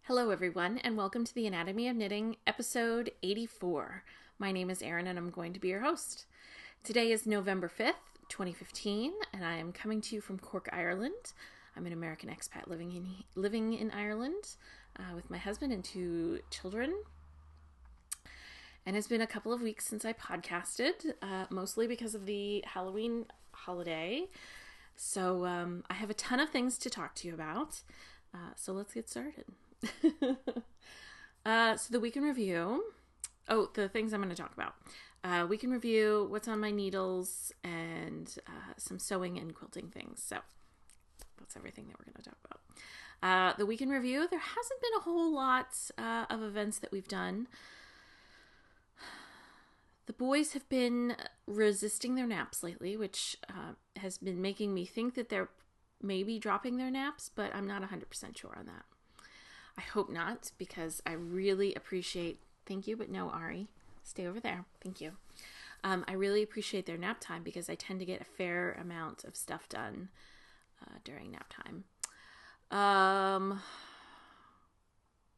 Hello, everyone, and welcome to the Anatomy of Knitting, episode 84. My name is Erin, and I'm going to be your host. Today is November 5th, 2015, and I am coming to you from Cork, Ireland. I'm an American expat living in Ireland with my husband and two children. And it's been a couple of weeks since I podcasted, mostly because of the Halloween holiday. So I have a ton of things to talk to you about. So let's get started. So the week in review. Oh, the things I'm going to talk about. Week in review, what's on my needles, and some sewing and quilting things. So that's everything that we're going to talk about. The week in review, there hasn't been a whole lot of events that we've done. The boys have been resisting their naps lately, which has been making me think that they're maybe dropping their naps, but I'm not 100% sure on that. I hope not, because I really appreciate, thank you, but no, Ari, stay over there. Thank you. I really appreciate their nap time because I tend to get a fair amount of stuff done during nap time.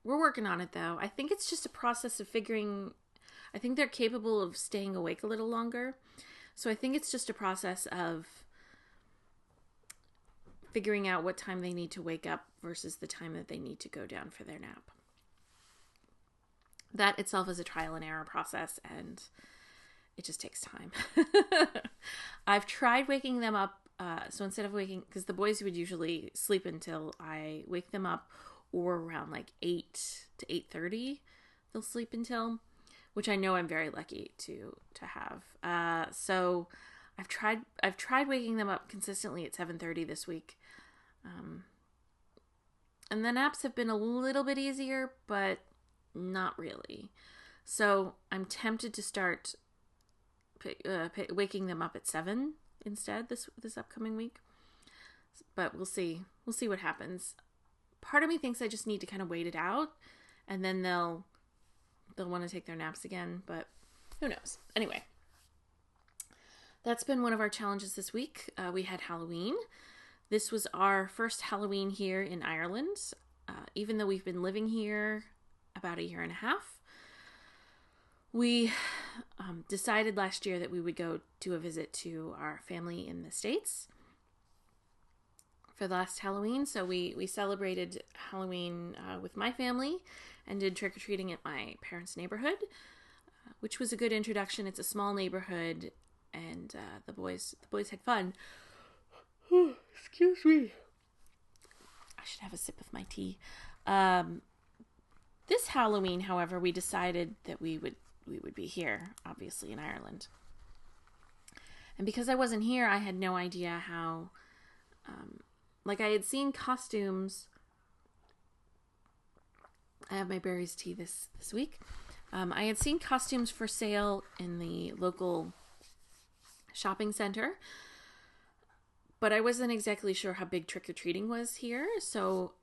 We're working on it, though. I think it's just a process of I think they're capable of staying awake a little longer. So I think it's just a process of figuring out what time they need to wake up versus the time that they need to go down for their nap. That itself is a trial and error process, and it just takes time. I've tried waking them up. So instead of because the boys would usually sleep until I wake them up, or around like 8 to 8:30, they'll sleep until, which I know I'm very lucky to have. So I've tried waking them up consistently at 7:30 this week. And the naps have been a little bit easier, but not really. So I'm tempted to start waking them up at 7 instead this upcoming week. But we'll see. We'll see what happens. Part of me thinks I just need to kind of wait it out, and then they'll want to take their naps again, but who knows? Anyway, that's been one of our challenges this week. We had Halloween. This was our first Halloween here in Ireland, even though we've been living here about a year and a half. We decided last year that we would go do a visit to our family in the States for the last Halloween. So we celebrated Halloween with my family and did trick-or-treating at my parents' neighborhood, which was a good introduction. It's a small neighborhood, and the boys had fun. Excuse me. I should have a sip of my tea. This Halloween, however, we decided that we would be here, obviously in Ireland. And because I wasn't here, I had no idea how. I had seen costumes. I have my berries tea this week. I had seen costumes for sale in the local shopping center, but I wasn't exactly sure how big trick-or-treating was here. So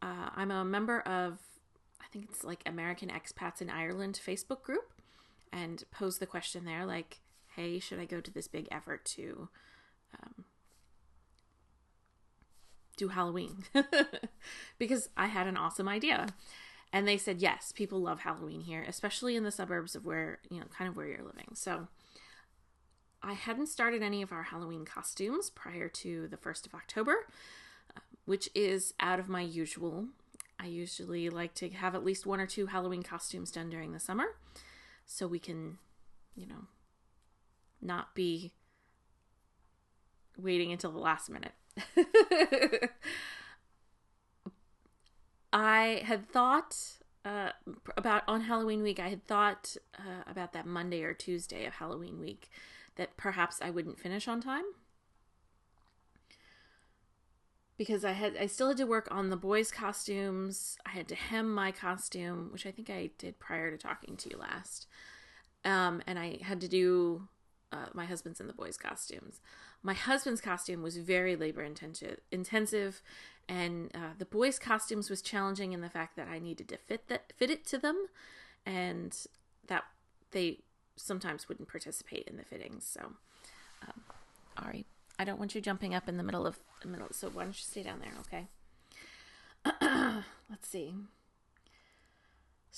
I'm a member of, I think it's like American Expats in Ireland Facebook group, and posed the question there, like, hey, should I go to this big effort to do Halloween? Because I had an awesome idea. And they said, yes, people love Halloween here, especially in the suburbs of where you're living. So I hadn't started any of our Halloween costumes prior to the 1st of October, which is out of my usual. I usually like to have at least 1 or 2 Halloween costumes done during the summer, so we can, not be waiting until the last minute. I had thought on Halloween week, I had thought about that Monday or Tuesday of Halloween week that perhaps I wouldn't finish on time, because I still had to work on the boys' costumes. I had to hem my costume, which I think I did prior to talking to you last. And I had to do my husband's and the boys' costumes. My husband's costume was very labor intensive, and the boys' costumes was challenging in the fact that I needed to fit it to them, and that they sometimes wouldn't participate in the fittings. So, Ari, I don't want you jumping up in the middle, so why don't you stay down there, okay? Let's see.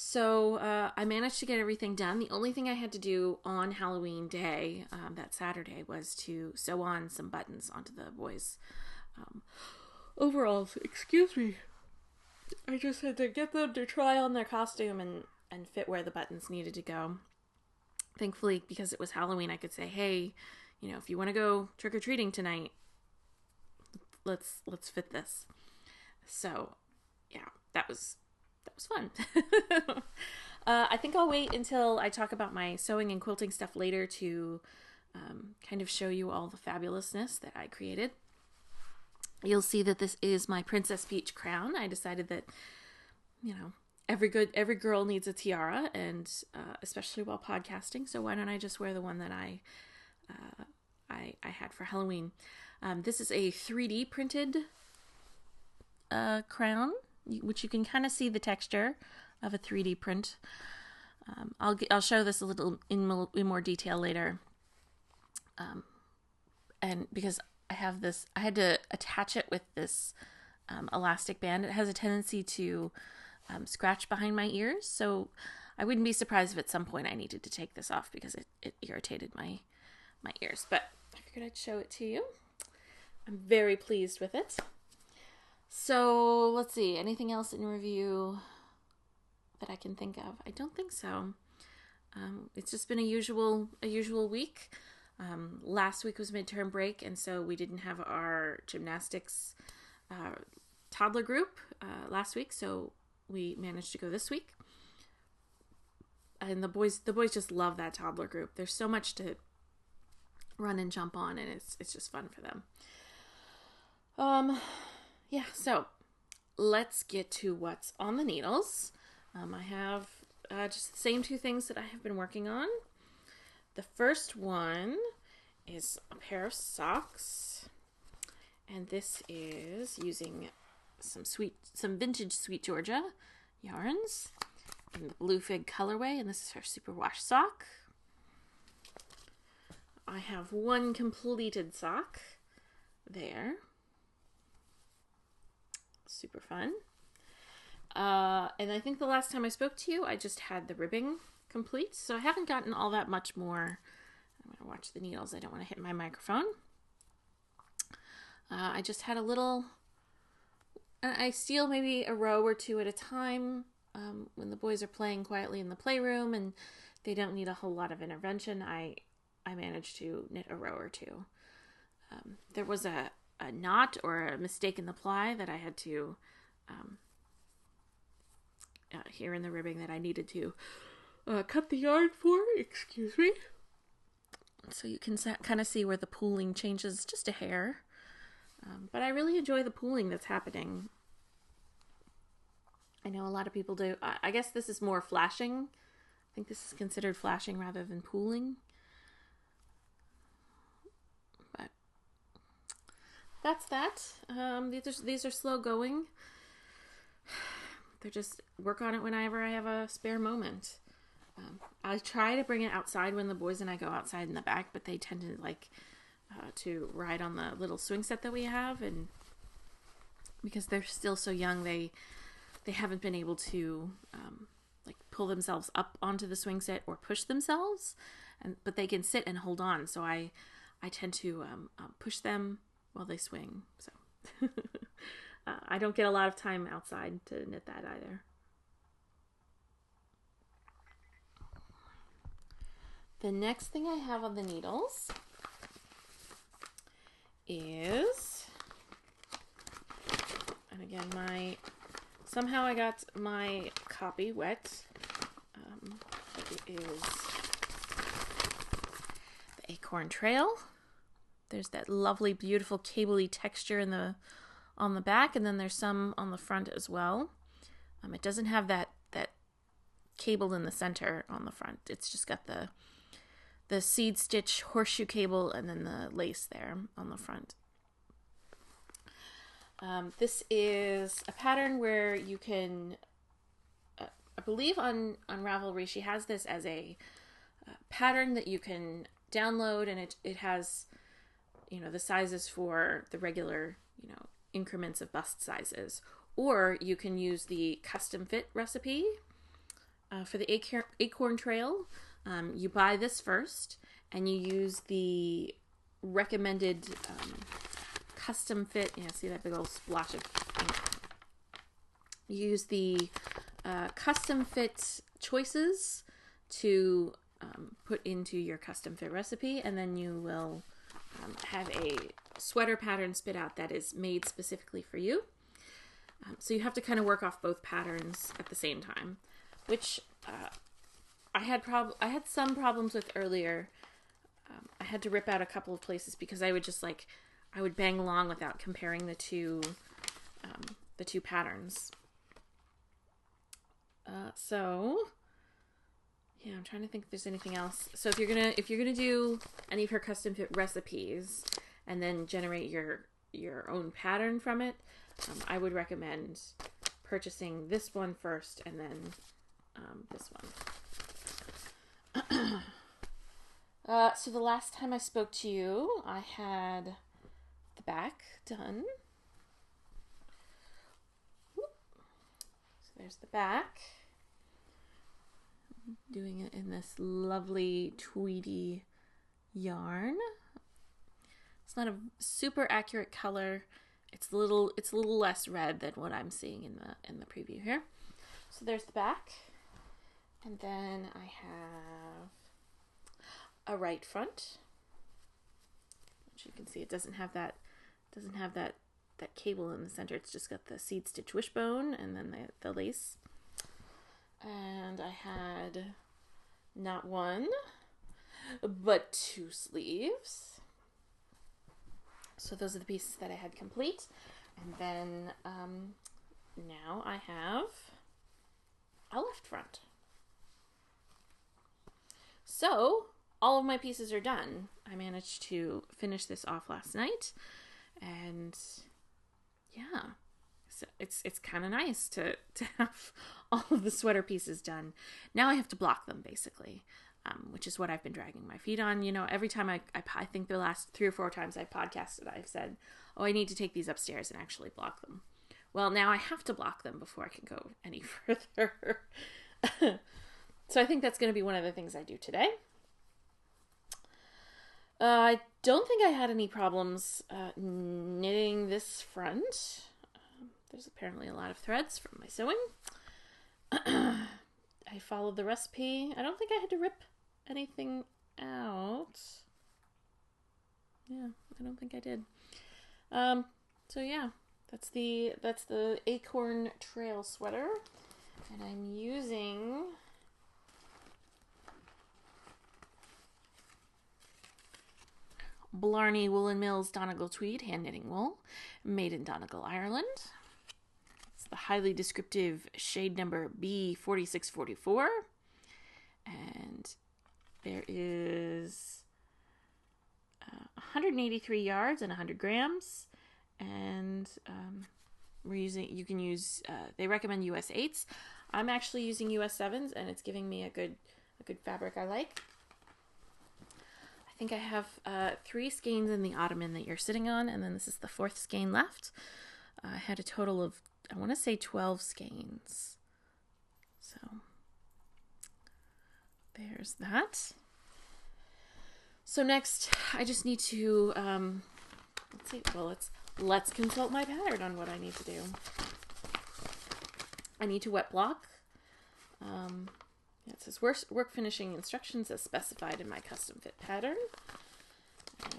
So I managed to get everything done. The only thing I had to do on Halloween day, that Saturday, was to sew on some buttons onto the boys' overalls. Excuse me. I just had to get them to try on their costume and fit where the buttons needed to go. Thankfully, because it was Halloween, I could say, hey, if you want to go trick-or-treating tonight, let's fit this. So, yeah, that was fun. I think I'll wait until I talk about my sewing and quilting stuff later to kind of show you all the fabulousness that I created. You'll see that this is my Princess Peach crown. I decided that, every girl needs a tiara, and especially while podcasting. So why don't I just wear the one that I had for Halloween? This is a 3D printed crown, which you can kind of see the texture of a 3D print. I'll show this a little in more detail later. And because I had to attach it with this elastic band. It has a tendency to scratch behind my ears, so I wouldn't be surprised if at some point I needed to take this off because it irritated my ears. But I figured I'd show it to you. I'm very pleased with it. So let's see, anything else in review that I can think of? I don't think so. It's just been a usual week. Last week was midterm break, and so we didn't have our gymnastics toddler group last week, so we managed to go this week. And the boys just love that toddler group. There's so much to run and jump on, and it's just fun for them. Yeah, so let's get to what's on the needles. I have just the same two things that I have been working on. The first one is a pair of socks, and this is using some vintage Sweet Georgia yarns in the Blue Fig colorway, and this is her superwash sock. I have one completed sock there. Super fun. And I think the last time I spoke to you, I just had the ribbing complete, so I haven't gotten all that much more. I'm going to watch the needles. I don't want to hit my microphone. I just had a little, I steal maybe a row or two at a time when the boys are playing quietly in the playroom and they don't need a whole lot of intervention. I managed to knit a row or two. There was a knot or a mistake in the ply that I had to here in the ribbing that I needed to cut the yarn for. Excuse me. So you can kind of see where the pooling changes just a hair. But I really enjoy the pooling that's happening. I know a lot of people do. I guess this is more flashing. I think this is considered flashing rather than pooling. But that's that. These are slow going. They're just work on it whenever I have a spare moment. I try to bring it outside when the boys and I go outside in the back, but they tend to like to ride on the little swing set that we have, and because they're still so young, they haven't been able to like pull themselves up onto the swing set or push themselves, but they can sit and hold on. So I tend to push them while they swing. So I don't get a lot of time outside to knit that either. The next thing I have on the needles is, and again, somehow I got my copy wet. It is the Acorn Trail. There's that lovely, beautiful, cable-y texture on the back, and then there's some on the front as well. It doesn't have that cable in the center on the front. It's just got the seed stitch horseshoe cable and then the lace there on the front. This is a pattern where you can, I believe on Ravelry, she has this as a pattern that you can download, and it has, the sizes for the regular, increments of bust sizes, or you can use the custom fit recipe, for the Acorn Trail, you buy this first, and you use the recommended custom fit. Yeah, see that big old splash of ink? You use the custom fit choices to put into your custom fit recipe, and then you will have a sweater pattern spit out that is made specifically for you. So you have to kind of work off both patterns at the same time, which I had some problems with earlier. I had to rip out a couple of places because I would bang along without comparing the two patterns. So yeah, I'm trying to think if there's anything else. So if you're gonna do any of her custom fit recipes and then generate your own pattern from it, I would recommend purchasing this one first and then this one. So the last time I spoke to you, I had the back done. So there's the back. Doing it in this lovely tweedy yarn. It's not a super accurate color. It's a little less red than what I'm seeing in the preview here. So there's the back, and then I have a right front, which you can see it doesn't have that cable in the center. It's just got the seed stitch wishbone and then the lace. And I had not one, but two sleeves. So those are the pieces that I had complete. And then now I have a left front. So all of my pieces are done. I managed to finish this off last night. And yeah. So it's kind of nice to have all of the sweater pieces done. Now I have to block them, basically, which is what I've been dragging my feet on. You know, every time I think the last 3 or 4 times I've podcasted, I've said, oh, I need to take these upstairs and actually block them. Well, now I have to block them before I can go any further. So I think that's going to be one of the things I do today. I don't think I had any problems knitting this front. There's apparently a lot of threads from my sewing. I followed the recipe. I don't think I had to rip anything out. Yeah, I don't think I did. So yeah, that's the Acorn Trail sweater, and I'm using Blarney Woolen Mills Donegal Tweed hand knitting wool, made in Donegal, Ireland. The highly descriptive shade number B4644, and there is 183 yards and 100 grams, and you can use they recommend US 8s. I'm actually using US 7s, and it's giving me a good fabric I like. I think I have 3 skeins in the ottoman that you're sitting on, and then this is the 4th skein left. I had a total of, I want to say 12 skeins. So there's that. So next I just need to let's see. Well, let's consult my pattern on what I need to do. I need to wet block. It says work finishing instructions as specified in my custom fit pattern.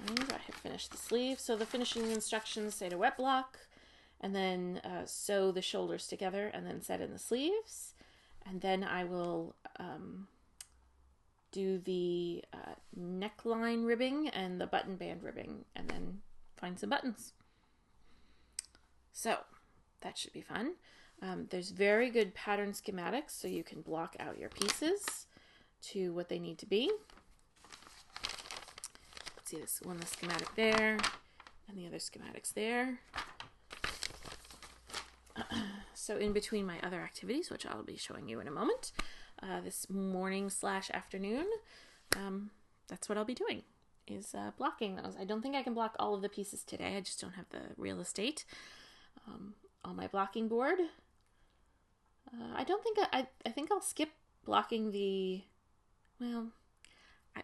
And I have finished the sleeve. So the finishing instructions say to wet block, and then sew the shoulders together and then set in the sleeves. And then I will do the neckline ribbing and the button band ribbing, and then find some buttons. So that should be fun. There's very good pattern schematics, so you can block out your pieces to what they need to be. Let's see this one, the schematic there, and the other schematics there. So in between my other activities, which I'll be showing you in a moment, this morning / afternoon, that's what I'll be doing, is blocking those. I don't think I can block all of the pieces today. I just don't have the real estate on my blocking board. I think I'll skip blocking the, well, I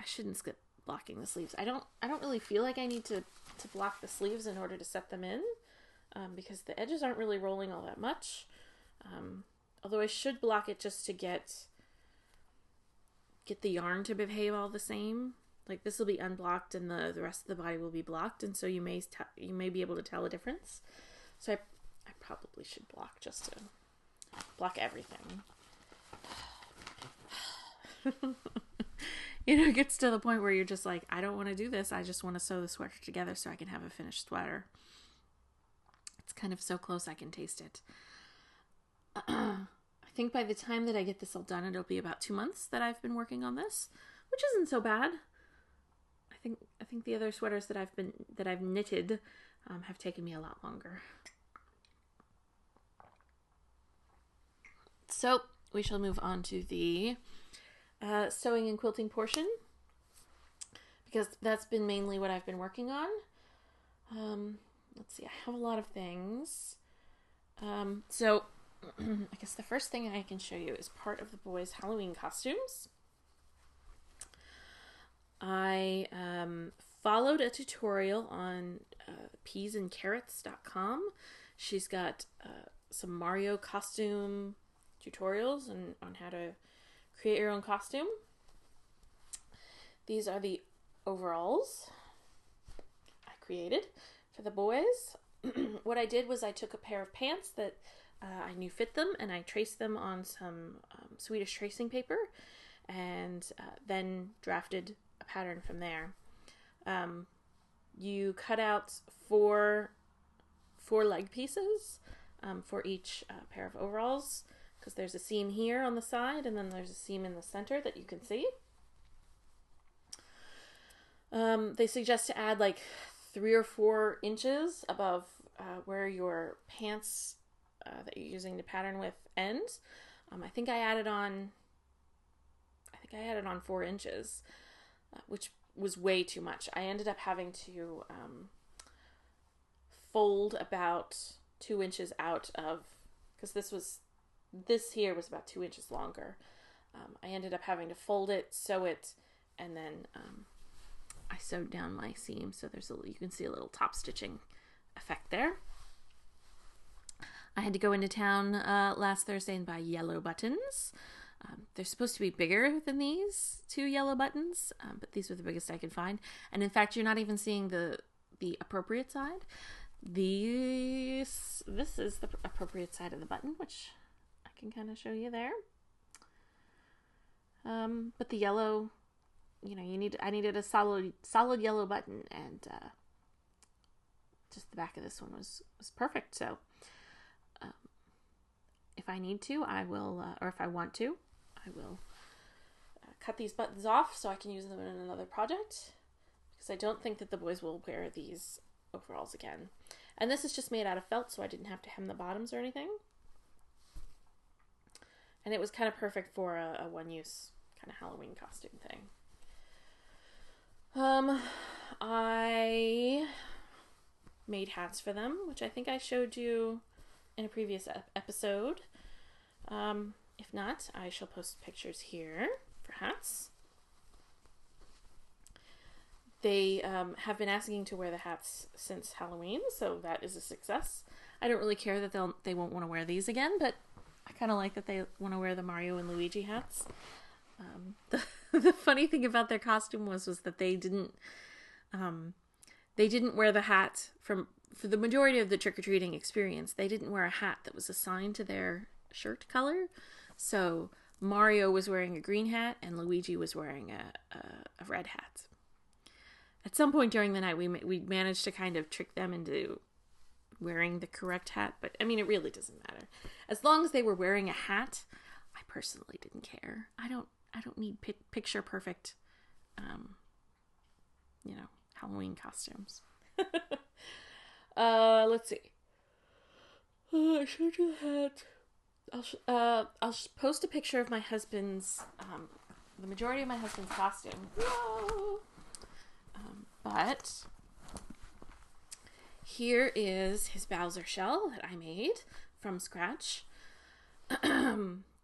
shouldn't skip blocking the sleeves. I don't really feel like I need to block the sleeves in order to set them in, because the edges aren't really rolling all that much. Although I should block it just to get the yarn to behave all the same. Like this will be unblocked and the rest of the body will be blocked, and so you may be able to tell a difference. So I probably should block just to block everything. It gets to the point where you're just like, I don't want to do this. I just want to sew the sweater together so I can have a finished sweater. It's kind of so close I can taste it. I think by the time that I get this all done, it'll be about 2 months that I've been working on this, which isn't so bad. I think the other sweaters that I've knitted have taken me a lot longer. So we shall move on to the sewing and quilting portion, because that's been mainly what I've been working on. Let's see, I have a lot of things. So I guess the first thing I can show you is part of the boys' Halloween costumes. I followed a tutorial on peasandcarrots.com. She's got some Mario costume tutorials on how to create your own costume. These are the overalls I created for the boys. What I did was I took a pair of pants that I knew fit them, and I traced them on some Swedish tracing paper, and then drafted a pattern from there. You cut out four leg pieces for each pair of overalls, because there's a seam here on the side, and then there's a seam in the center that you can see. They suggest to add like 3 or 4 inches above where your pants that you're using to pattern with ends. I think I added on 4 inches, which was way too much. I ended up having to fold about 2 inches out of, because this here was about 2 inches longer. I ended up having to fold it, sew it, and then I sewed down my seam, so you can see a little top stitching effect there. I had to go into town last Thursday and buy yellow buttons. They're supposed to be bigger than these 2 yellow buttons, but these were the biggest I could find. And in fact, you're not even seeing the appropriate side. This is the appropriate side of the button, which I can kind of show you there. But the yellow, I needed a solid yellow button, and just the back of this one was perfect. So if I need to, I will, or if I want to, I will cut these buttons off so I can use them in another project, because I don't think that the boys will wear these overalls again. And this is just made out of felt, so I didn't have to hem the bottoms or anything. And it was kind of perfect for a one-use kind of Halloween costume thing. I made hats for them, which I think I showed you in a previous episode. If not, I shall post pictures here for hats. They have been asking to wear the hats since Halloween, so that is a success. I don't really care that they won't want to wear these again, but I kind of like that they want to wear the Mario and Luigi hats. The funny thing about their costume was that they didn't wear the hat for the majority of the trick-or-treating experience. They didn't wear a hat that was assigned to their shirt color. So Mario was wearing a green hat and Luigi was wearing a red hat. At some point during the night, we managed to kind of trick them into wearing the correct hat, but I mean, it really doesn't matter. As long as they were wearing a hat, I personally didn't care. I don't need picture perfect, Halloween costumes. Let's see. I showed you the hat. I'll post a picture of my husband's, the majority of my husband's costume. Whoa! But here is his Bowser shell that I made from scratch.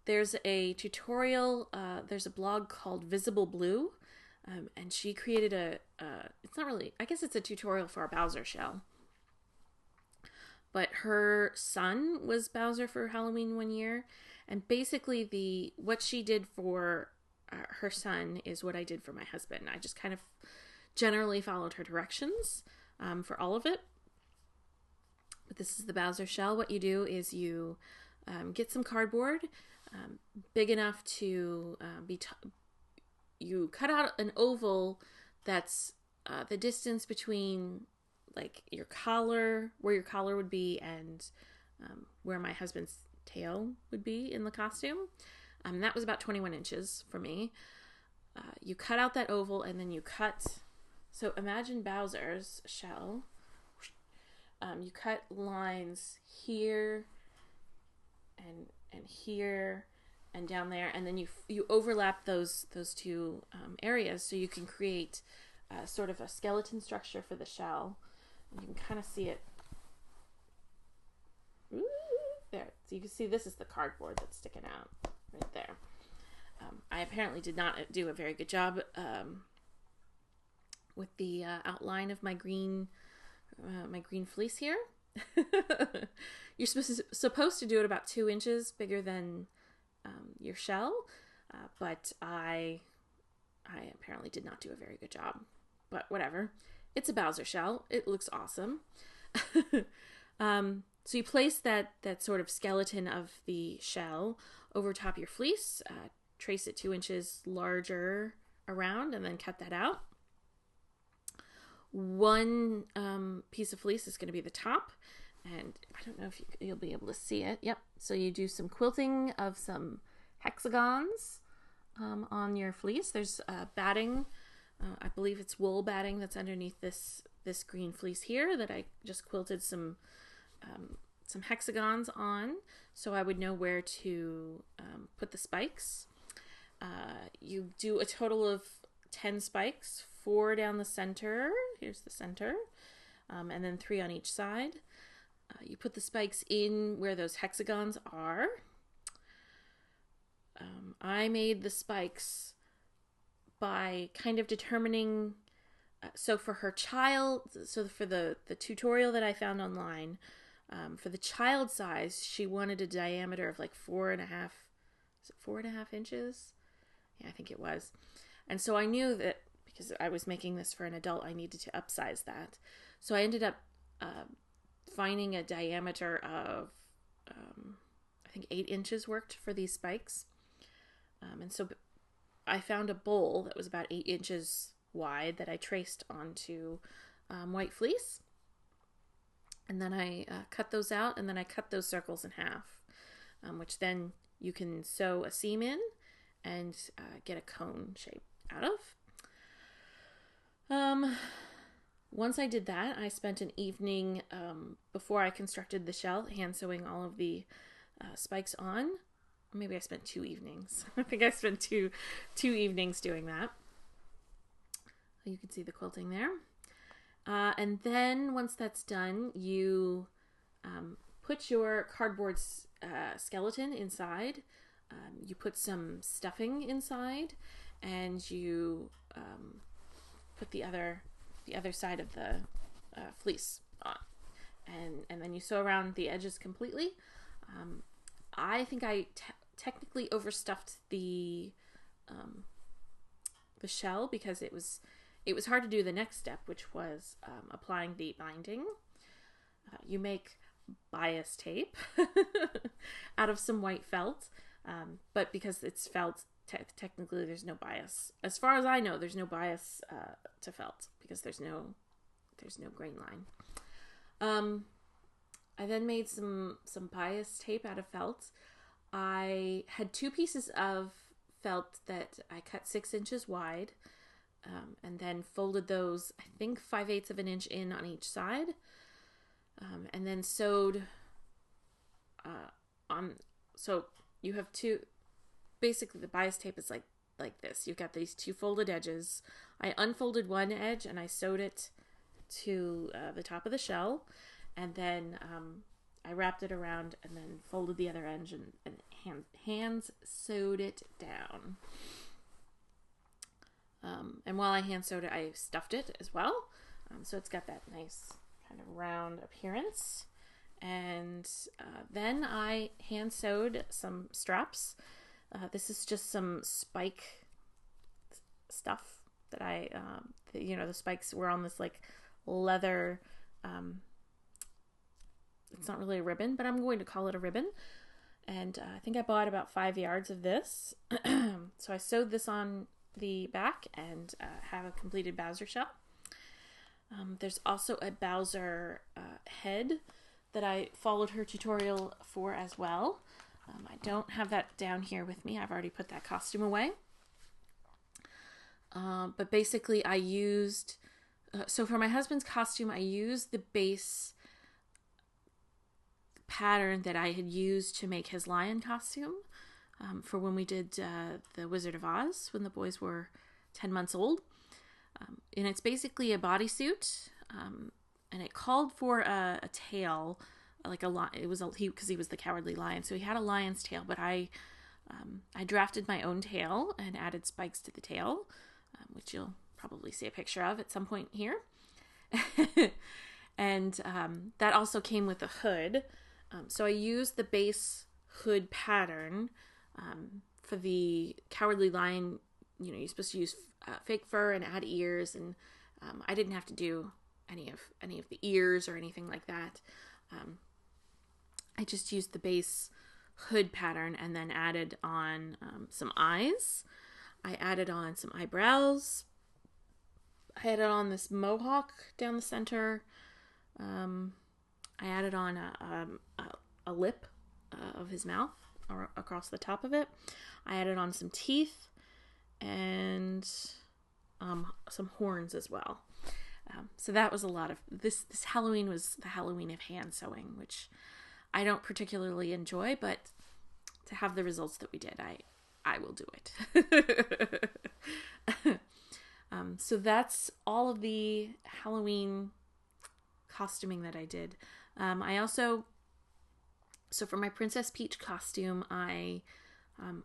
there's a tutorial, there's a blog called Visible Blue, and she created it's not really, I guess it's a tutorial for a Bowser shell. But her son was Bowser for Halloween one year, and basically what she did for her son is what I did for my husband. I just kind of generally followed her directions for all of it. But this is the Bowser shell. What you do is you get some cardboard big enough to you cut out an oval that's the distance between like your collar, where your collar would be, and where my husband's tail would be in the costume. That was about 21 inches for me. You cut out that oval, and then you cut. So imagine Bowser's shell. You cut lines here and here and down there, and then you overlap those two areas, so you can create sort of a skeleton structure for the shell. And you can kind of see it. Ooh, there. So you can see this is the cardboard that's sticking out right there. I apparently did not do a very good job with the outline of my green fleece here. You're supposed to do it about 2 inches bigger than your shell, but I apparently did not do a very good job. But whatever. It's a Bowser shell. It looks awesome. So you place that sort of skeleton of the shell over top your fleece, trace it 2 inches larger around, and then cut that out. One piece of fleece is going to be the top, and I don't know if you'll be able to see it. Yep. So you do some quilting of some hexagons on your fleece. There's batting. I believe it's wool batting that's underneath this green fleece here that I just quilted some hexagons on, so I would know where to put the spikes. You do a total of 10 spikes, 4 down the center. Here's the center, and then 3 on each side. You put the spikes in where those hexagons are. I made the spikes by kind of determining, so for her child, so for the tutorial that I found online, for the child size, she wanted a diameter of like 4.5, is it 4.5 inches? Yeah, I think it was. And so I knew that because I was making this for an adult, I needed to upsize that. So I ended up finding a diameter of, I think 8 inches worked for these spikes. And so I found a bowl that was about 8 inches wide that I traced onto white fleece. And then I cut those out, and then I cut those circles in half, which then you can sew a seam in and get a cone shape out of. Once I did that, I spent an evening before I constructed the shell, hand sewing all of the spikes on. Maybe I spent 2 evenings. I think I spent two evenings doing that. You can see the quilting there. And then once that's done, you put your cardboard skeleton inside. You put some stuffing inside, and you put the other side of the fleece on, and then you sew around the edges completely. I think I technically overstuffed the shell because it was hard to do the next step, which was applying the binding. You make bias tape out of some white felt, but because it's felt, technically there's no bias. As far as I know, there's no bias to felt because there's no grain line. I then made some bias tape out of felt. I had 2 pieces of felt that I cut 6 inches wide, and then folded those, I think 5/8 of an inch in on each side, and then sewed on. So you have 2. Basically, the bias tape is like this. You've got these 2 folded edges. I unfolded one edge and I sewed it to the top of the shell, and then I wrapped it around and then folded the other edge and hands sewed it down. And while I hand sewed it, I stuffed it as well. So it's got that nice kind of round appearance. And then I hand sewed some straps. This is just some spike stuff that I, the spikes were on this like leather, it's not really a ribbon, but I'm going to call it a ribbon. And I think I bought about 5 yards of this. So I sewed this on the back and have a completed Bowser shell. There's also a Bowser head that I followed her tutorial for as well. I don't have that down here with me. I've already put that costume away. But basically I used, so for my husband's costume, I used the base pattern that I had used to make his lion costume for when we did the Wizard of Oz when the boys were 10 months old. And it's basically a bodysuit, and it called for a tail, like a lion. It was because he was the Cowardly Lion, so he had a lion's tail. But I drafted my own tail and added spikes to the tail, which you'll probably see a picture of at some point here. And that also came with a hood. So I used the base hood pattern for the Cowardly Lion. You're supposed to use fake fur and add ears, and I didn't have to do any of the ears or anything like that. I just used the base hood pattern and then added on some eyes. I added on some eyebrows. I added on this mohawk down the center. I added on a lip of his mouth or across the top of it. I added on some teeth and some horns as well. So that was a lot of this Halloween was the Halloween of hand sewing, which I don't particularly enjoy, but to have the results that we did, I will do it. So that's all of the Halloween costuming that I did. I also, so for my Princess Peach costume, I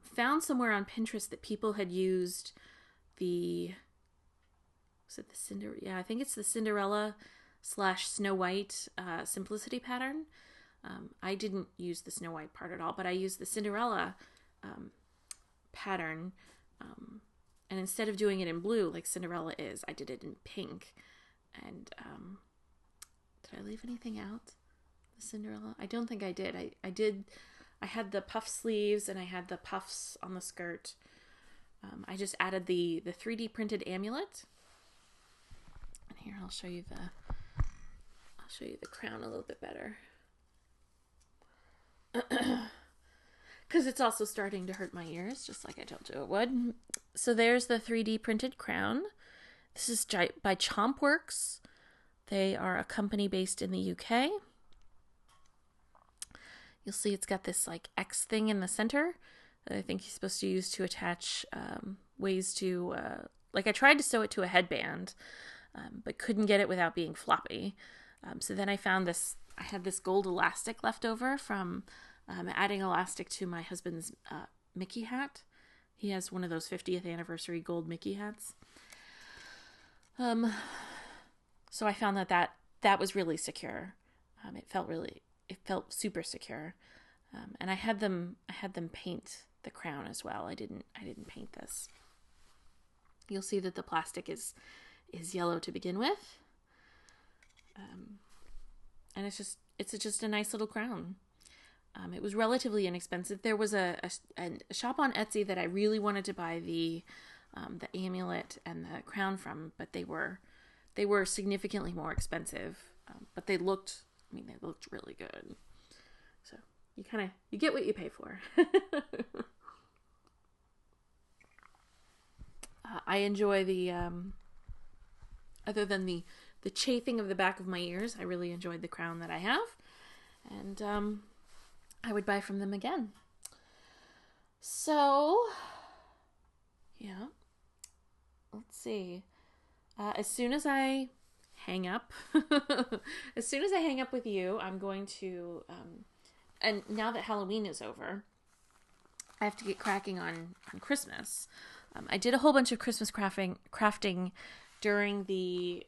found somewhere on Pinterest that people had used I think it's the Cinderella / Snow White simplicity pattern. I didn't use the Snow White part at all, but I used the Cinderella pattern, and instead of doing it in blue like Cinderella is, I did it in pink. And did I leave anything out? The Cinderella? I don't think I did. I did. I had the puff sleeves and I had the puffs on the skirt. I just added the 3D printed amulet. And here I'll show you the crown a little bit better. Because it's also starting to hurt my ears, just like I told you it would. So there's the 3D printed crown. This is by Chompworks. They are a company based in the UK. You'll see it's got this like X thing in the center that I think you're supposed to use to attach ways to, like I tried to sew it to a headband, but couldn't get it without being floppy. So then I found this, I had this gold elastic left over from adding elastic to my husband's Mickey hat. He has one of those 50th anniversary gold Mickey hats. So I found that was really secure. It felt super secure. And I had them paint the crown as well. I didn't paint this. You'll see that the plastic is yellow to begin with. And it's just a nice little crown. It was relatively inexpensive. There was a shop on Etsy that I really wanted to buy the amulet and the crown from, but they were significantly more expensive. But they looked really good. So you get what you pay for. I enjoy the other than the chafing of the back of my ears, I really enjoyed the crown that I have, and I would buy from them again. So, yeah, let's see. As soon as I hang up. As soon as I hang up with you, I'm going to, and now that Halloween is over, I have to get cracking on Christmas. I did a whole bunch of Christmas crafting during the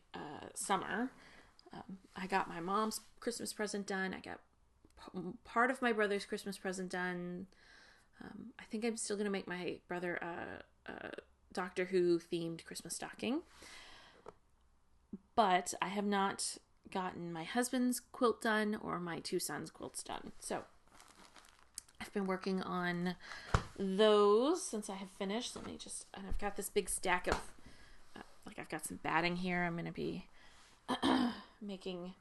summer. I got my mom's Christmas present done. I got part of my brother's Christmas present done. I think I'm still going to make my brother a Doctor Who themed Christmas stocking. But I have not gotten my husband's quilt done or my two sons' quilts done. So I've been working on those since I have finished. And I've got this big stack of, I've got some batting here. I'm going to be making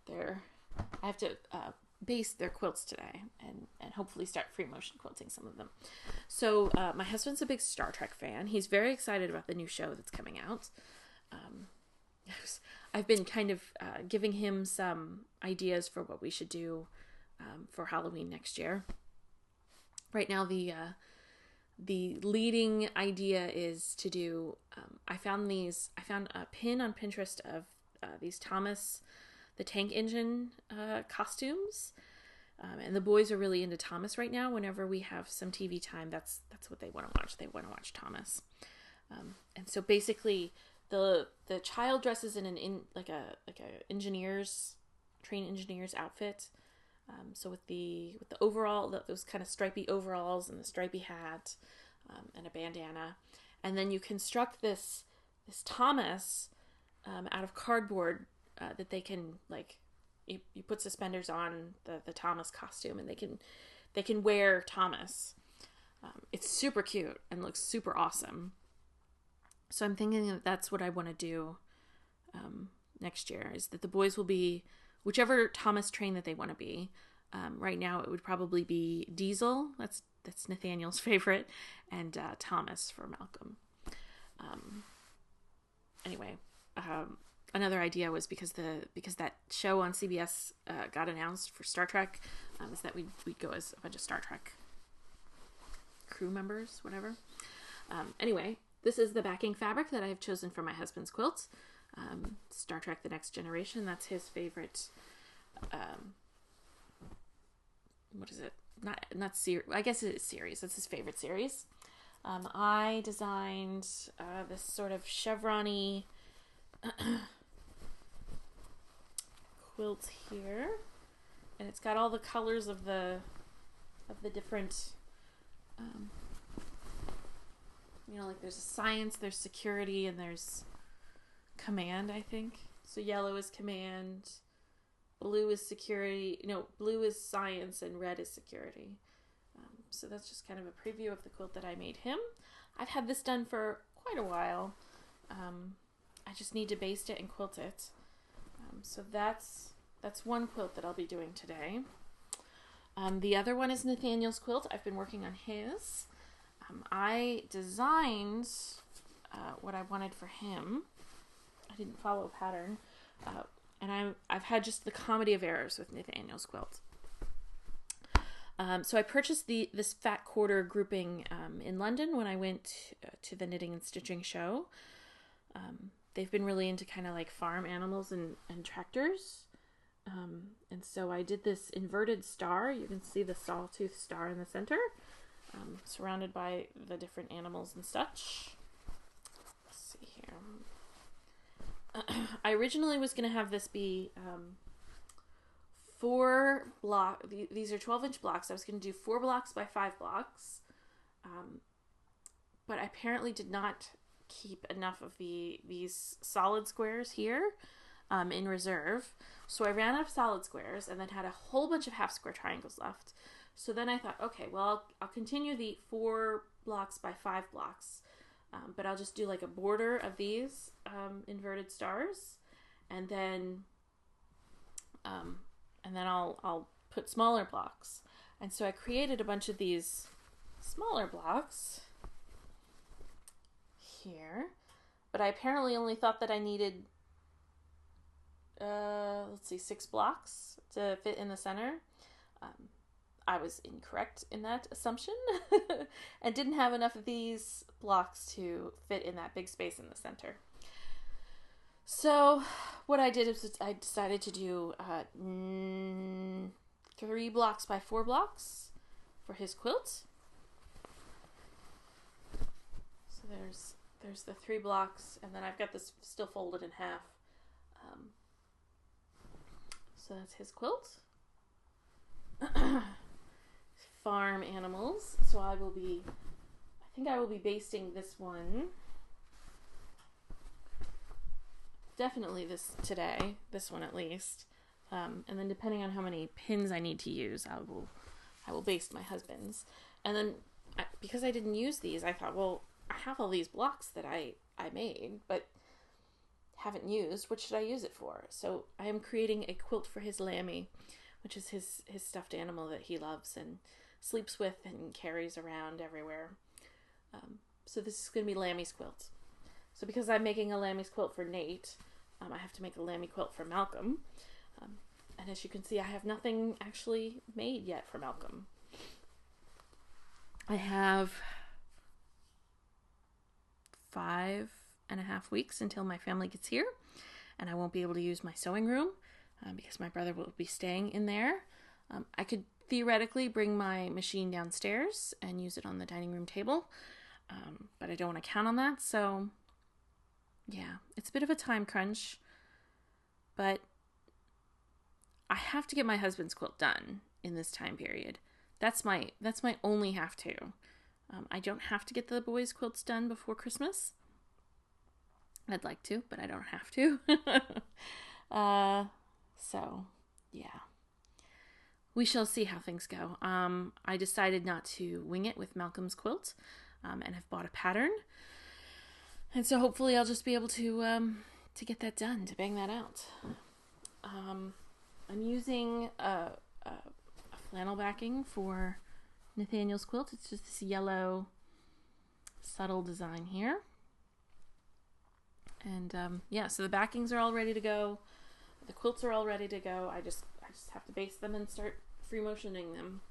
I have to base their quilts today and hopefully start free motion quilting some of them. So my husband's a big Star Trek fan. He's very excited about the new show that's coming out. I've been kind of giving him some ideas for what we should do for Halloween next year. Right now, the leading idea is to do. I found a pin on Pinterest of these Thomas the Tank Engine costumes, and the boys are really into Thomas right now. Whenever we have some TV time, that's what they want to watch. They want to watch Thomas, and so basically. The child dresses in like a trained engineer's outfit. So with the overall, those kind of stripy overalls and the stripy hat, and a bandana, and then you construct this Thomas out of cardboard that they can you put suspenders on the Thomas costume and they can wear Thomas. It's super cute and looks super awesome. So I'm thinking that that's what I want to do next year, is that the boys will be whichever Thomas train that they want to be. Right now it would probably be Diesel, that's Nathaniel's favorite, and Thomas for Malcolm. Anyway, another idea was because that show on CBS got announced for Star Trek, is that we'd go as a bunch of Star Trek crew members, whatever. Anyway, this is the backing fabric that I have chosen for my husband's quilt. Star Trek The Next Generation. That's his favorite. What is it? Not series. I guess it is series. That's his favorite series. I designed this sort of chevron-y quilt here, and it's got all the colors of the different. There's science, there's security, and there's command, I think. So yellow is command, blue is security, blue is science, and red is security. So that's just kind of a preview of the quilt that I made him. I've had this done for quite a while. I just need to baste it and quilt it. So that's one quilt that I'll be doing today. The other one is Nathaniel's quilt. I've been working on his. I designed what I wanted for him. I didn't follow a pattern. And I've had just the comedy of errors with Nathaniel's quilt. So I purchased this fat quarter grouping in London when I went to the Knitting and Stitching show. They've been really into kind of like farm animals and tractors. And so I did this inverted star. You can see the sawtooth star in the center. Surrounded by the different animals and such. Let's see here. I originally was going to have this be 4 blocks. These are 12-inch blocks. I was going to do 4 blocks by 5 blocks. But I apparently did not keep enough of these solid squares here in reserve. So I ran out of solid squares and then had a whole bunch of half square triangles left. So then I thought, okay, well, I'll continue the 4 blocks by 5 blocks, but I'll just do like a border of these inverted stars, and then I'll put smaller blocks. And so I created a bunch of these smaller blocks here, but I apparently only thought that I needed, 6 blocks to fit in the center. I was incorrect in that assumption and didn't have enough of these blocks to fit in that big space in the center. So what I did is I decided to do 3 blocks by 4 blocks for his quilt. So there's the 3 blocks, and then I've got this still folded in half. So that's his quilt. Farm animals. So I think I will be basting this one. Definitely this one at least. And then depending on how many pins I need to use, I will baste my husband's. And then because I didn't use these, I thought, well, I have all these blocks that I made, but haven't used. What should I use it for? So I am creating a quilt for his Lammy, which is his stuffed animal that he loves and sleeps with and carries around everywhere. So this is going to be Lammy's quilt. So because I'm making a Lammy's quilt for Nate, I have to make a Lammy quilt for Malcolm. And as you can see, I have nothing actually made yet for Malcolm. I have 5.5 weeks until my family gets here, and I won't be able to use my sewing room because my brother will be staying in there. I could theoretically bring my machine downstairs and use it on the dining room table, but I don't want to count on that. So yeah, it's a bit of a time crunch, but I have to get my husband's quilt done in this time period. That's my only have to. I don't have to get the boys' quilts done before Christmas. I'd like to, but I don't have to. So yeah, we shall see how things go. I decided not to wing it with Malcolm's quilt, and I've bought a pattern, and so hopefully I'll just be able to get that done, to bang that out. I'm using a flannel backing for Nathaniel's quilt. It's just this yellow subtle design here. And yeah, so the backings are all ready to go. The quilts are all ready to go. I just have to baste them and start free motioning them.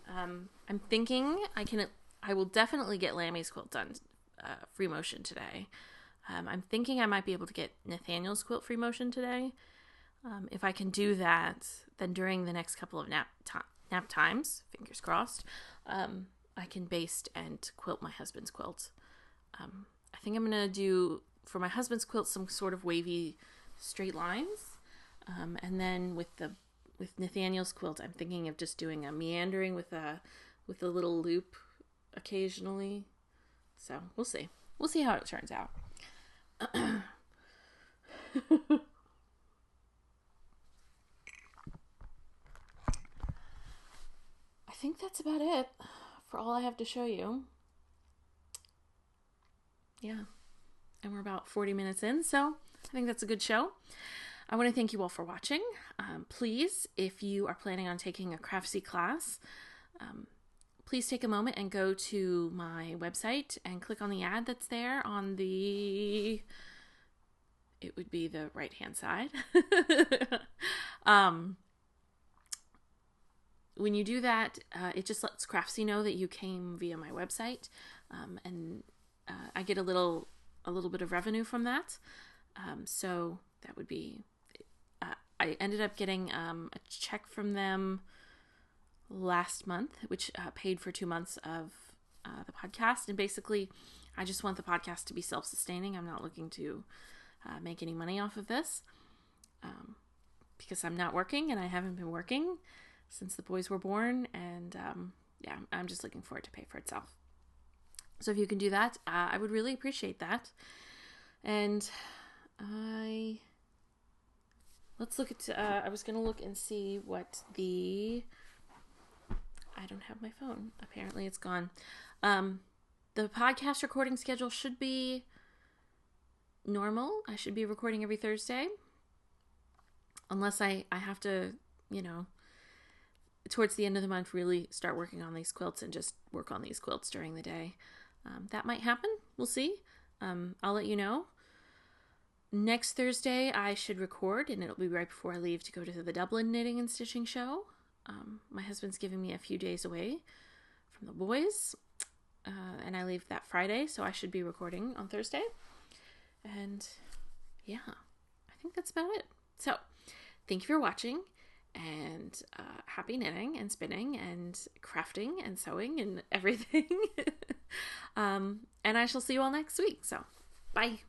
I'm thinking I will definitely get Lammy's quilt done free motion today. I'm thinking I might be able to get Nathaniel's quilt free motion today. If I can do that, then during the next couple of nap times, fingers crossed, I can baste and quilt my husband's quilt. I think I'm going to do, for my husband's quilt, some sort of wavy straight lines. And then with Nathaniel's quilt, I'm thinking of just doing a meandering with a little loop occasionally. So we'll see. We'll see how it turns out. I think that's about it for all I have to show you. Yeah. And we're about 40 minutes in, so I think that's a good show. I want to thank you all for watching. Please, if you are planning on taking a Craftsy class, please take a moment and go to my website and click on the ad that's there on it would be the right-hand side. When you do that, it just lets Craftsy know that you came via my website, and I get a little bit of revenue from that. So that would be, I ended up getting a check from them last month, which paid for 2 months of the podcast. And basically, I just want the podcast to be self-sustaining. I'm not looking to make any money off of this because I'm not working, and I haven't been working since the boys were born. And yeah, I'm just looking for it to pay for itself. So if you can do that, I would really appreciate that. And let's look at, I was going to look and see what I don't have my phone. Apparently it's gone. The podcast recording schedule should be normal. I should be recording every Thursday. Unless I have to, towards the end of the month, really start working on these quilts and just work on these quilts during the day. That might happen. We'll see. I'll let you know. Next Thursday, I should record, and it'll be right before I leave to go to the Dublin Knitting and Stitching Show. My husband's giving me a few days away from the boys, and I leave that Friday, so I should be recording on Thursday. And yeah, I think that's about it. So thank you for watching, and happy knitting and spinning and crafting and sewing and everything. And I shall see you all next week. So bye.